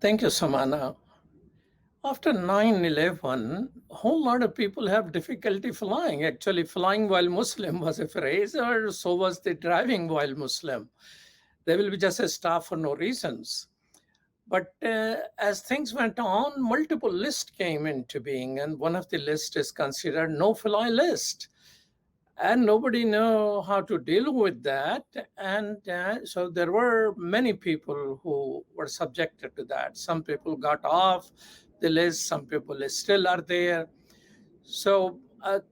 Thank you, Samana. After 9/11, a whole lot of people have difficulty flying. Actually, flying while Muslim was a phrase, or so was the driving while Muslim. They will be just a staff for no reasons. But as things went on, multiple lists came into being, and one of the lists is considered no-fly list. And nobody know how to deal with that. And so there were many people who were subjected to that. Some people got off the list, some people still are there. So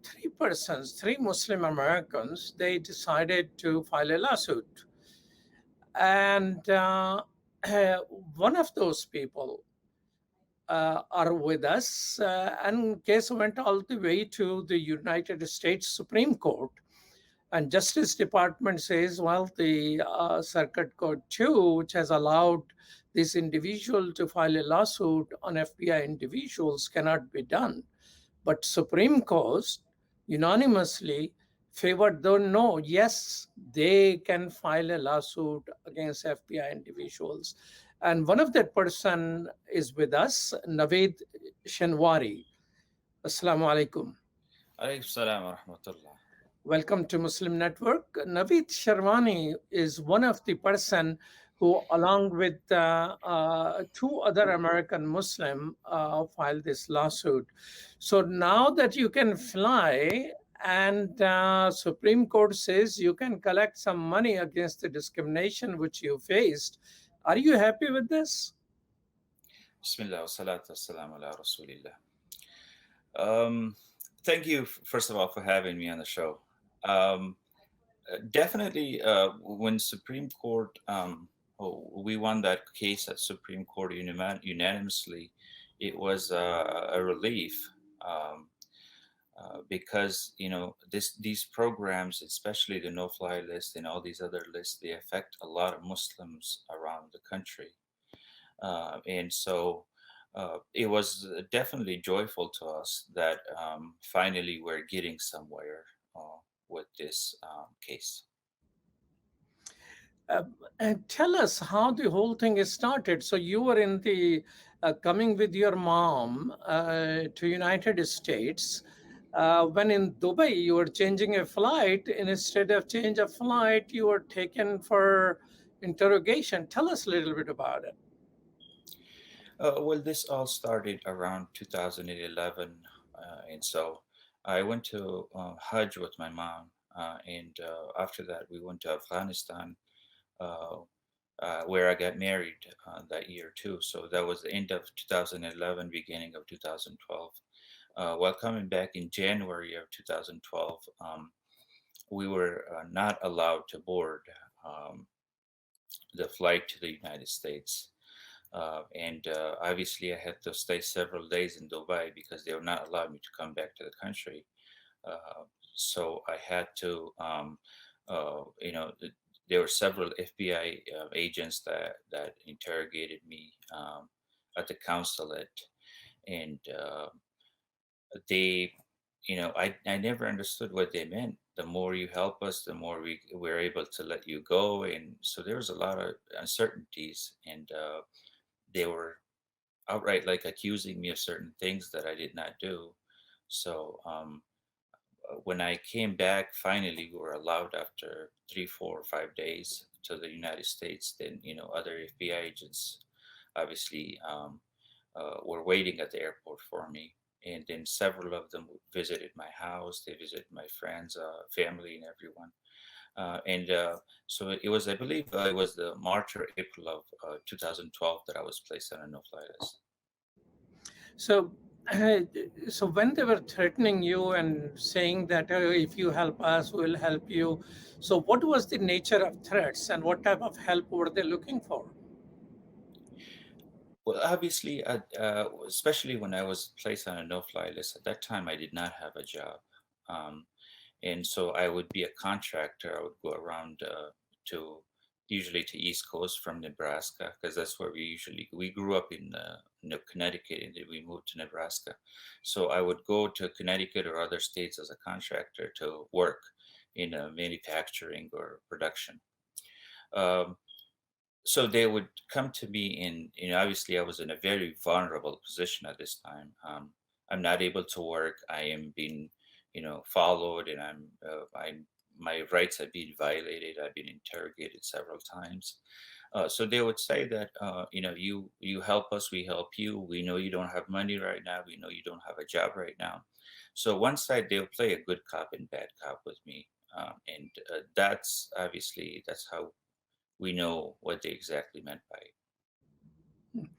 three persons, three Muslim Americans, they decided to file a lawsuit. And one of those people are with us, and case went all the way to the United States Supreme Court. And Justice Department says, well, the Circuit Court 2, which has allowed this individual to file a lawsuit on FBI individuals, cannot be done. But Supreme Court unanimously favored the no. Yes, they can file a lawsuit against FBI individuals. And one of that person is with us, Naveed Shinwari. Assalamu alaikum. Alaykum salam wa rahmatullah. Welcome to Muslim Network. Naveed Sharwani is one of the person who, along with two other American Muslim, filed this lawsuit. So now that you can fly, and Supreme Court says you can collect some money against the discrimination which you faced, are you happy with this? Bismillah wa salatu wa salam ala rasulillah. Um, Thank you, first of all, for having me on the show. Um, Definitely, when Supreme Court, we won that case at Supreme Court unanimously, it was a relief. Because these programs, especially the no-fly list and all these other lists, they affect a lot of Muslims around the country. And so it was definitely joyful to us that finally we're getting somewhere with this case. Uh, and tell us how the whole thing is started. So you were in the coming with your mom to United States. When in Dubai, you were changing a flight. And instead of change of flight, you were taken for interrogation. Tell us a little bit about it. Well, this all started around 2011. And so I went to Hajj with my mom. And after that, we went to Afghanistan, uh, where I got married that year too. So that was the end of 2011, beginning of 2012. While coming back in January of 2012, we were not allowed to board um, the flight to the United States. And obviously, I had to stay several days in Dubai because they were not allowing me to come back to the country. Uh, so I had to, there were several FBI agents that interrogated me at the consulate, and they, I never understood what they meant. The more you help us, the more we're able to let you go, and so there was a lot of uncertainties, and they were outright like accusing me of certain things that I did not do. So when I came back, finally, we were allowed after 3, 4, or 5 days to the United States. Then other FBI agents obviously were waiting at the airport for me. And then several of them visited my house. They visited my friends, family, and everyone. And so it was, I believe, it was the March or April of 2012 that I was placed on a no-fly list. So, uh, so when they were threatening you and saying that if you help us, we'll help you. So, what was the nature of threats, and what type of help were they looking for? Well, obviously, especially when I was placed on a no-fly list, at that time I did not have a job. Um, and so I would be a contractor. I would go around to usually to East Coast from Nebraska because that's where we grew up in Connecticut, and then we moved to Nebraska. So I would go to Connecticut or other states as a contractor to work in manufacturing or production. Um, So they would come to me obviously I was in a very vulnerable position at this time. I'm not able to work. I am being, followed, and I'm my rights have been violated. I've been interrogated several times. So they would say that, you help us, we help you. We know you don't have money right now. We know you don't have a job right now. So one side they'll play a good cop and bad cop with me, and that's how we know what they exactly meant by it.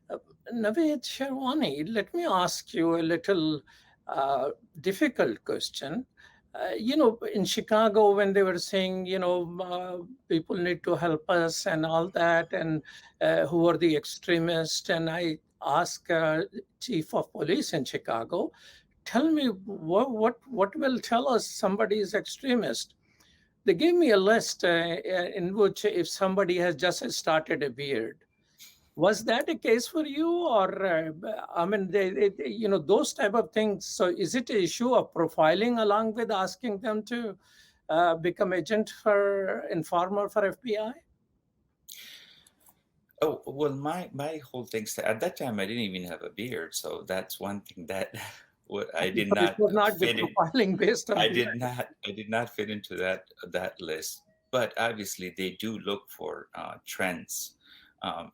Uh, Naveed Shinwari, let me ask you a little uh, difficult question. In Chicago, when they were saying, people need to help us and all that, and who are the extremists, and I asked chief of police in Chicago, tell me what will tell us somebody is extremist. They gave me a list in which if somebody has just started a beard, was that a case for you, or I mean, those type of things? So, is it an issue of profiling along with asking them to become agent for informer for FBI? Oh well, my whole thing at that time I didn't even have a beard, so that's one thing that what I Okay, did so it not would not be fit in. profiling based on beard. I did not fit into that list. But obviously, they do look for trends.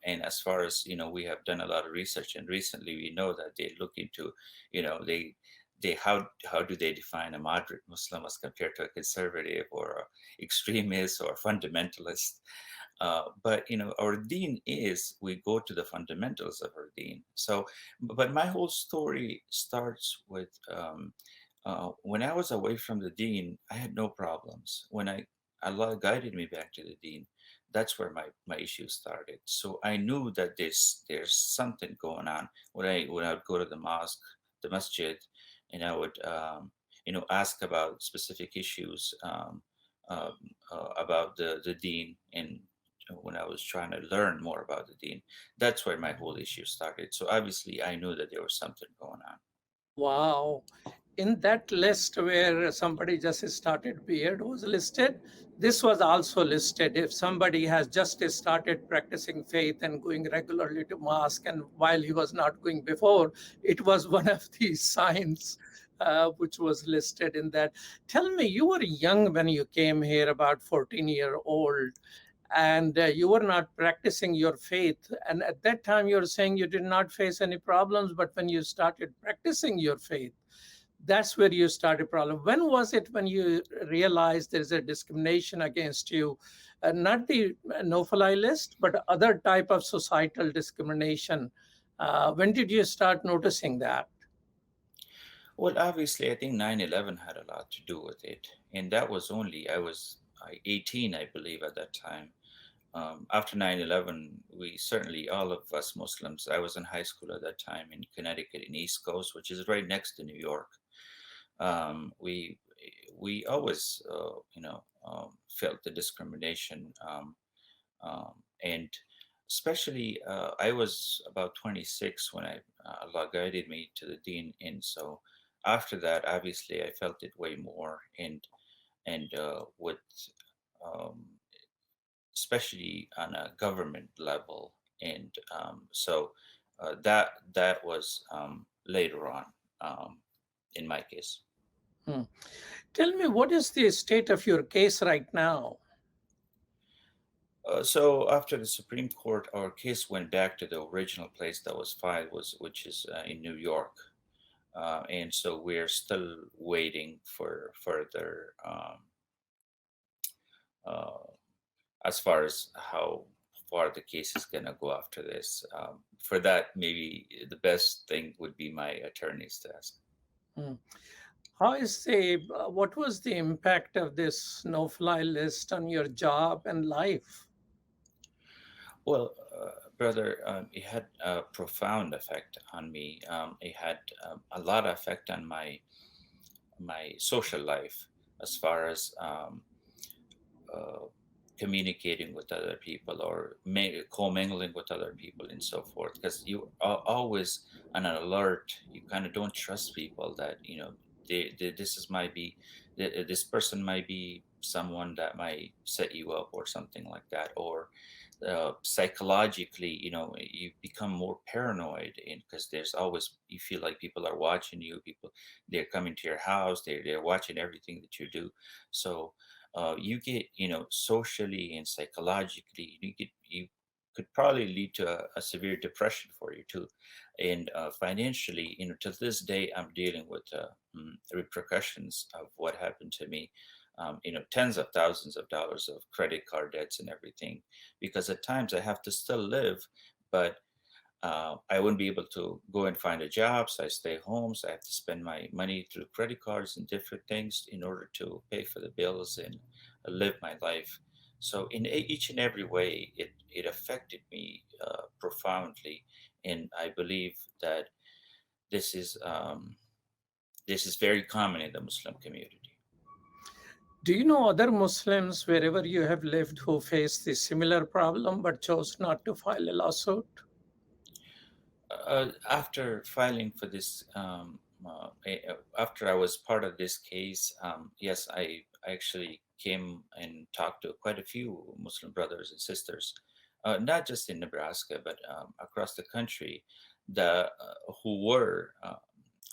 And as far as we have done a lot of research, and recently we know that they look into, they how do they define a moderate Muslim as compared to a conservative or a extremist or fundamentalist. But our deen is we go to the fundamentals of our deen. So, but my whole story starts with when I was away from the deen, I had no problems. When Allah guided me back to the deen, that's where my issues started. So I knew that there's something going on. When I would go to the mosque, the masjid, and I would ask about specific issues, um, about the deen, and when I was trying to learn more about the deen, that's where my whole issue started. So obviously, I knew that there was something going on. Wow. In that list where somebody just started beard was listed, this was also listed. If somebody has just started practicing faith and going regularly to mosque, and while he was not going before, it was one of the signs which was listed in that. Tell me, you were young when you came here, about 14-year-old, and you were not practicing your faith. And at that time, you're saying you did not face any problems, but when you started practicing your faith, that's where you started problem. When was it when you realized there's a discrimination against you, not the no-fly list, but other type of societal discrimination? When did you start noticing that? Well, obviously, I think 9/11 had a lot to do with it. And that was I was 18, I believe, at that time. After 9/11, we certainly, all of us Muslims, I was in high school at that time in Connecticut, in East Coast, which is right next to New York. We always, felt the discrimination. And especially, I was about 26 when Allah guided me to the deen. And so after that, obviously, I felt it way more. And with um, especially on a government level. And that was later on, um, in my case. Hmm. Tell me, what is the state of your case right now? So after the Supreme Court, our case went back to the original place that was filed, which is in New York. And so we're still waiting for further, uh, as far as how far the case is going to go after this. For that, maybe the best thing would be my attorneys to ask. Hmm. How is the what was the impact of this no-fly list on your job and life? Well, brother, it had a profound effect on me. It had a lot of effect on my social life, as far as uh, communicating with other people, or commingling with other people and so forth, because you are always on an alert. You kind of don't trust people that this is might be this person might be someone that might set you up or something like that, or psychologically, you become more paranoid, and because there's always, you feel like people are watching you, people, they're coming to your house, they're watching everything that you do. So you get, socially and psychologically, you could probably lead to a severe depression for you too. And financially, till this day, I'm dealing with repercussions of what happened to me. Tens of thousands of dollars of credit card debts and everything, because at times I have to still live, but I wouldn't be able to go and find a job, so I stay home. So I have to spend my money through credit cards and different things in order to pay for the bills and live my life. So in each and every way, it affected me profoundly, and I believe that this is um, this is very common in the Muslim community. Do you know other Muslims wherever you have lived who faced the similar problem but chose not to file a lawsuit? After filing for this, after I was part of this case, yes, I actually came and talked to quite a few Muslim brothers and sisters, not just in Nebraska, but across the country, who were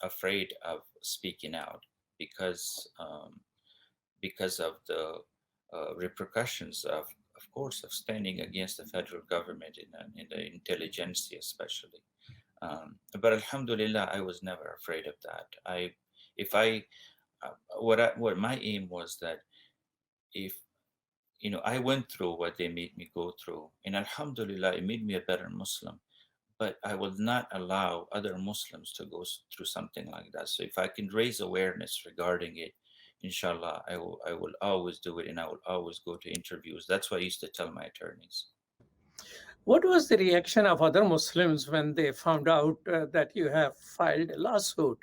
afraid of speaking out because because of the repercussions of course, of standing against the federal government in the intelligentsia, especially. But Alhamdulillah, I was never afraid of that. If I, what my aim was that if I went through what they made me go through, and Alhamdulillah, it made me a better Muslim. But I will not allow other Muslims to go through something like that. So if I can raise awareness regarding it, inshallah, I will always do it, and I will always go to interviews. That's what I used to tell my attorneys. What was the reaction of other Muslims when they found out that you have filed a lawsuit?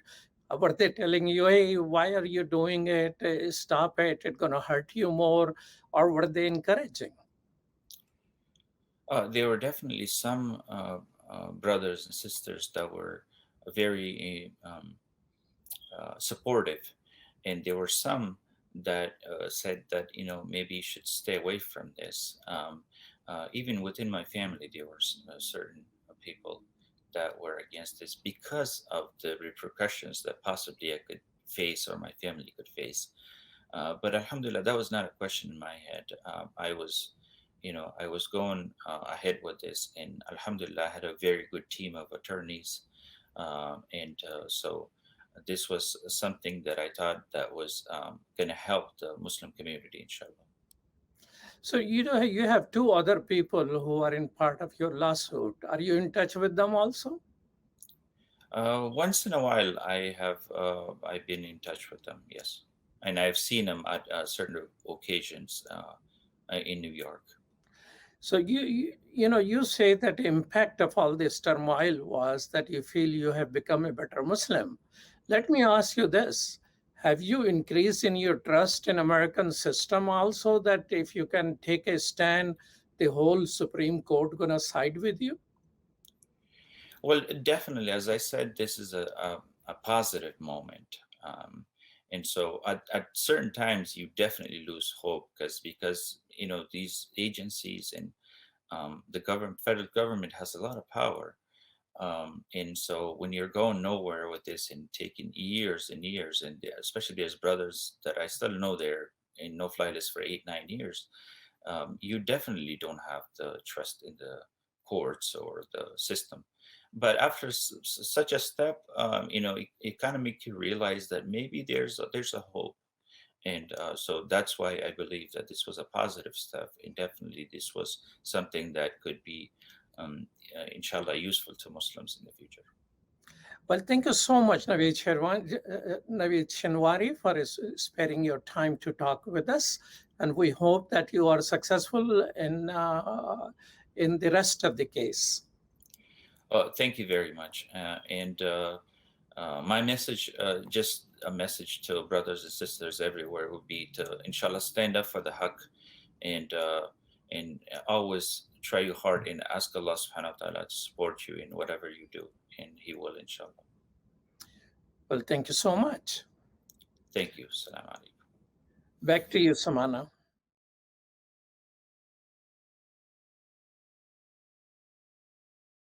Were they telling you, hey, why are you doing it? Stop it, it's going to hurt you more? Or were they encouraging? There were definitely some brothers and sisters that were very supportive, and there were some that said that maybe you should stay away from this. Even within my family, there were certain people that were against this because of the repercussions that possibly I could face or my family could face. But Alhamdulillah, that was not a question in my head. I was going ahead with this, and Alhamdulillah, I had a very good team of attorneys, and so this was something that I thought that was going to help the Muslim community, inshallah. So you have two other people who are in part of your lawsuit. Are you in touch with them also? Once in a while, I've been in touch with them, yes, and I've seen them at certain occasions in New York. So you say that the impact of all this turmoil was that you feel you have become a better Muslim. Let me ask you this. Have you increased in your trust in American system also, that if you can take a stand, the whole Supreme Court gonna side with you? Well, definitely, as I said, this is a positive moment. And so at certain times you definitely lose hope because these agencies and the federal government has a lot of power. And so when you're going nowhere with this and taking years and years, and especially there's brothers that I still know they're in no fly list for 8, 9 years, you definitely don't have the trust in the courts or the system. But after such a step, it kind of makes you realize that maybe there's a hope, and so that's why I believe that this was a positive step, and definitely this was something that could be, inshallah, useful to Muslims in the future. Well, thank you so much, Naveed Shinwari, for sparing your time to talk with us. And we hope that you are successful in the rest of the case. Thank you very much. And my message, just a message to brothers and sisters everywhere, would be to, inshallah, stand up for the haqq, and always try your hard and ask Allah subhanahu wa ta'ala to support you in whatever you do, and He will, inshallah. Well, thank you so much. Thank you. Salam alaikum. Back to you, Samana.